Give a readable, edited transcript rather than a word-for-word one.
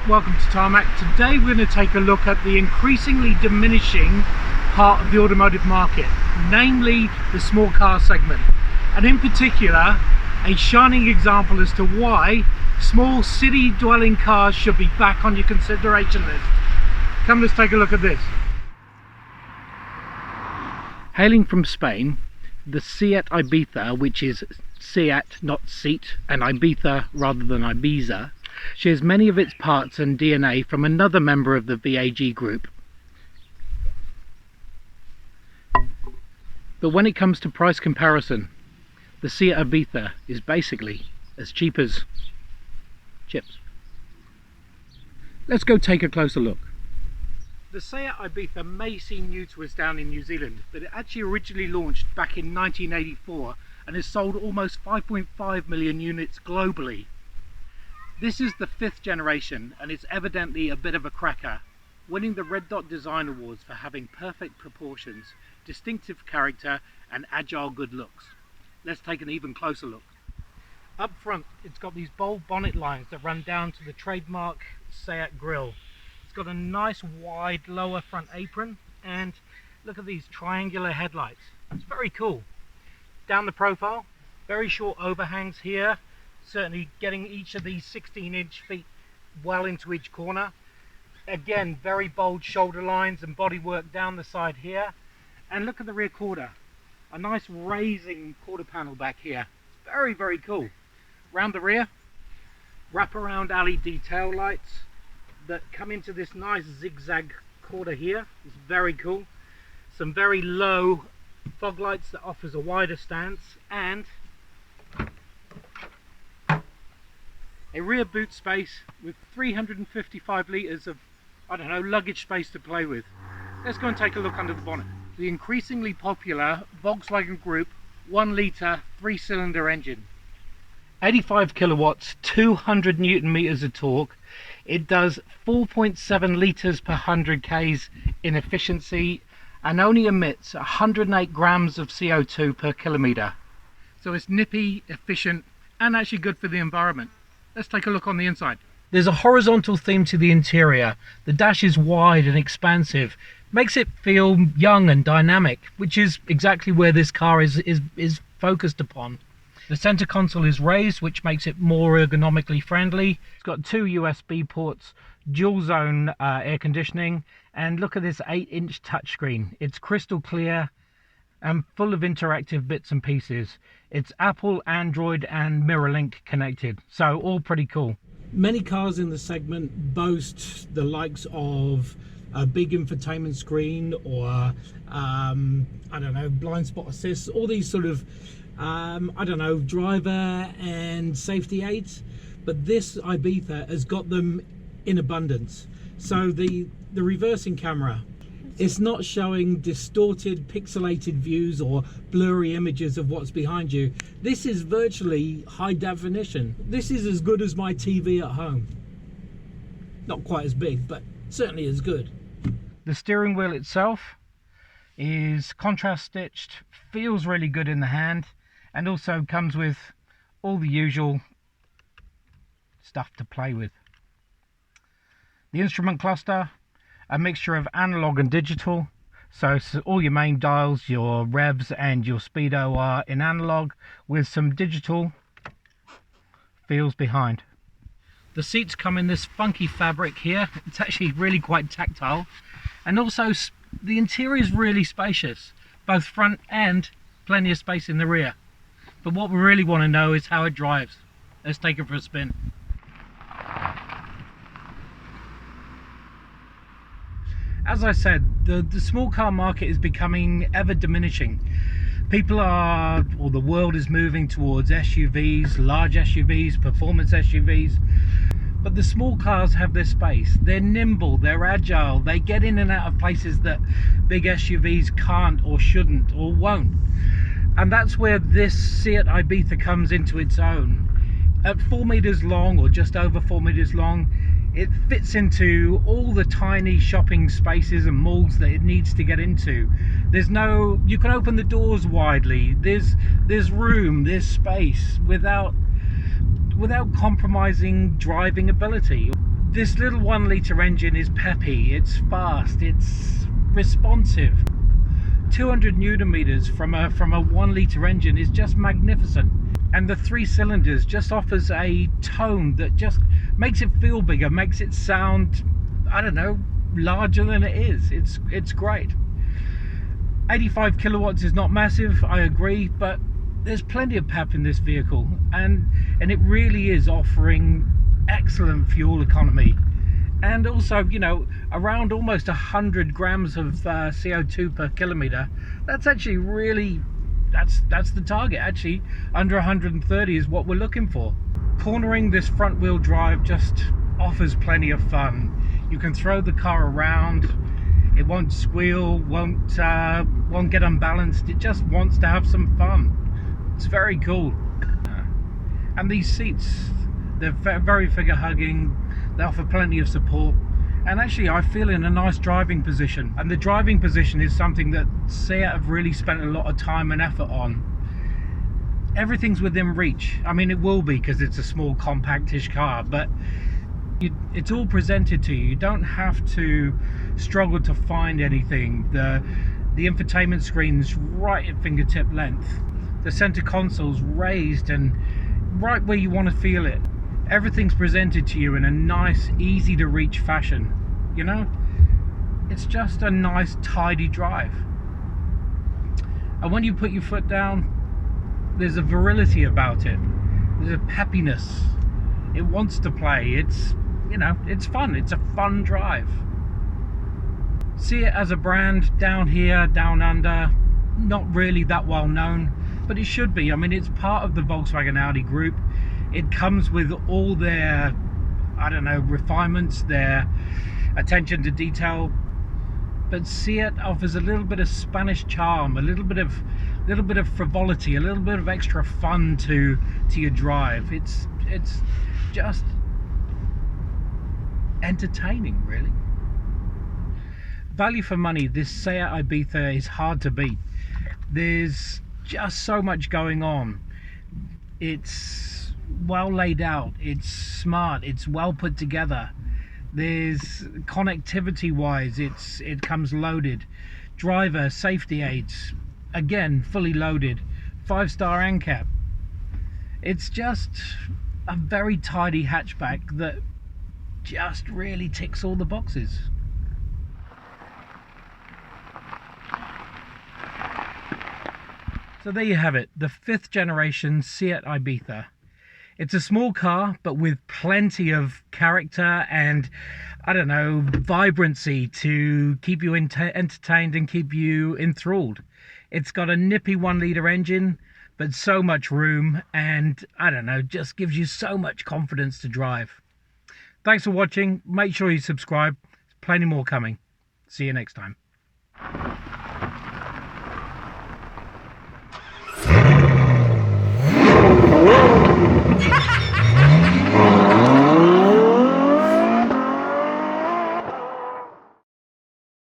welcome to Tarmac. Today we're going to take a look at the increasingly diminishing part of the automotive market, namely the small car segment, and in particular a shining example as to why small city dwelling cars should be back on your consideration list. Come, let's take a look at this. Hailing from Spain, the SEAT Ibiza, which is SEAT not SEAT and Ibiza rather than Ibiza, shares many of its parts and DNA from another member of the VAG group. But when it comes to price comparison, the SEAT Ibiza is basically as cheap as chips. Let's go take a closer look. The SEAT Ibiza may seem new to us down in New Zealand, but it actually originally launched back in 1984 and has sold almost 5.5 million units globally. This is the 5th generation and it's evidently a bit of a cracker, winning the Red Dot Design Awards for having perfect proportions, distinctive character and agile good looks. Let's take an even closer look. Up front, it's got these bold bonnet lines that run down to the trademark SEAT grille. It's got a nice wide lower front apron and look at these triangular headlights. It's very cool. Down the profile, very short overhangs here, certainly getting each of these 16-inch feet well into each corner. Again, very bold shoulder lines and bodywork down the side here. And look at the rear quarter, a nice raising quarter panel back here. It's very, very cool. Round the rear, wraparound LED tail lights that come into this nice zigzag quarter here. It's very cool. Some very low fog lights that offers a wider stance, and a rear boot space with 355 litres of, I don't know, luggage space to play with. Let's go and take a look under the bonnet. The increasingly popular Volkswagen Group 1 litre 3-cylinder engine. 85 kilowatts, 200 newton meters of torque. It does 4.7 litres per 100 k's in efficiency and only emits 108 grams of CO2 per kilometre. So it's nippy, efficient and actually good for the environment. Let's take a look on the inside. There's a horizontal theme to the interior. The dash is wide and expansive, makes it feel young and dynamic, which is exactly where this car is focused upon. The center console is raised, which makes it more ergonomically friendly. It's got 2 USB ports, dual zone air conditioning, and look at this 8-inch touchscreen. It's crystal clear and full of interactive bits and pieces. It's Apple, Android and MirrorLink connected, so all pretty cool. Many cars in the segment boast the likes of a big infotainment screen or I don't know, blind spot assist, all these sort of I don't know, driver and safety aids, but this Ibiza has got them in abundance. So the reversing camera, it's not showing distorted, pixelated views or blurry images of what's behind you. This is virtually high definition. This is as good as my TV at home. Not quite as big, but certainly as good. The steering wheel itself is contrast stitched, feels really good in the hand, and also comes with all the usual stuff to play with. The instrument cluster, a mixture of analog and digital, so all your main dials, your revs and your speedo are in analog with some digital feels behind. The seats come in this funky fabric here. It's actually really quite tactile, and also the interior is really spacious, both front and plenty of space in the rear. But what we really want to know is how it drives. Let's take it for a spin. As I said, the small car market is becoming ever diminishing. People are, or the world is moving towards SUVs, large SUVs, performance SUVs. But the small cars have their space. They're nimble, they're agile, they get in and out of places that big SUVs can't or shouldn't or won't. And that's where this SEAT Ibiza comes into its own. At 4 meters long, or just over 4 meters long, it fits into all the tiny shopping spaces and malls that it needs to get into. There's no, you can open the doors widely, there's room, there's space without compromising driving ability. This little 1 litre engine is peppy, it's fast, it's responsive. 200 newton meters from a 1 litre engine is just magnificent. And the 3 cylinders just offers a tone that just makes it feel bigger, makes it sound, I don't know, larger than it is. It's great. 85 kilowatts is not massive, I agree, but there's plenty of pep in this vehicle, and it really is offering excellent fuel economy, and also, you know, around almost 100 grams of CO2 per kilometer. That's actually really, that's the target. Actually, under 130 is what we're looking for. Cornering this front wheel drive just offers plenty of fun. You can throw the car around, it won't squeal, won't get unbalanced. It just wants to have some fun. It's very cool. And these seats, they're very figure hugging, they offer plenty of support, and actually I feel in a nice driving position. And the driving position is something that SEAT have really spent a lot of time and effort on. Everything's within reach. I mean, it will be because it's a small compactish car, but it's all presented to you. You don't have to struggle to find anything. The infotainment screen's right at fingertip length. The center console's raised and right where you want to feel it. Everything's presented to you in a nice, easy to reach fashion. You know, it's just a nice, tidy drive. And when you put your foot down, there's a virility about it. There's a peppiness. It wants to play. It's, you know, it's fun. It's a fun drive. SEAT as a brand down here, down under, not really that well known, but it should be. I mean, it's part of the Volkswagen Audi group. It comes with all their, I don't know, refinements, their attention to detail. But SEAT offers a little bit of Spanish charm, a little bit of frivolity, a little bit of extra fun to your drive. It's just entertaining, really. Value for money, this SEAT Ibiza is hard to beat. There's just so much going on. It's well laid out, it's smart, it's well put together. There's connectivity wise, it comes loaded. Driver safety aids, again fully loaded. 5-star ANCAP. It's just a very tidy hatchback that just really ticks all the boxes. So there you have it, the 5th generation SEAT Ibiza. It's a small car, but with plenty of character and, I don't know, vibrancy to keep you entertained and keep you enthralled. It's got a nippy 1-litre engine, but so much room, and, I don't know, just gives you so much confidence to drive. Thanks for watching. Make sure you subscribe. There's plenty more coming. See you next time. Ha ha!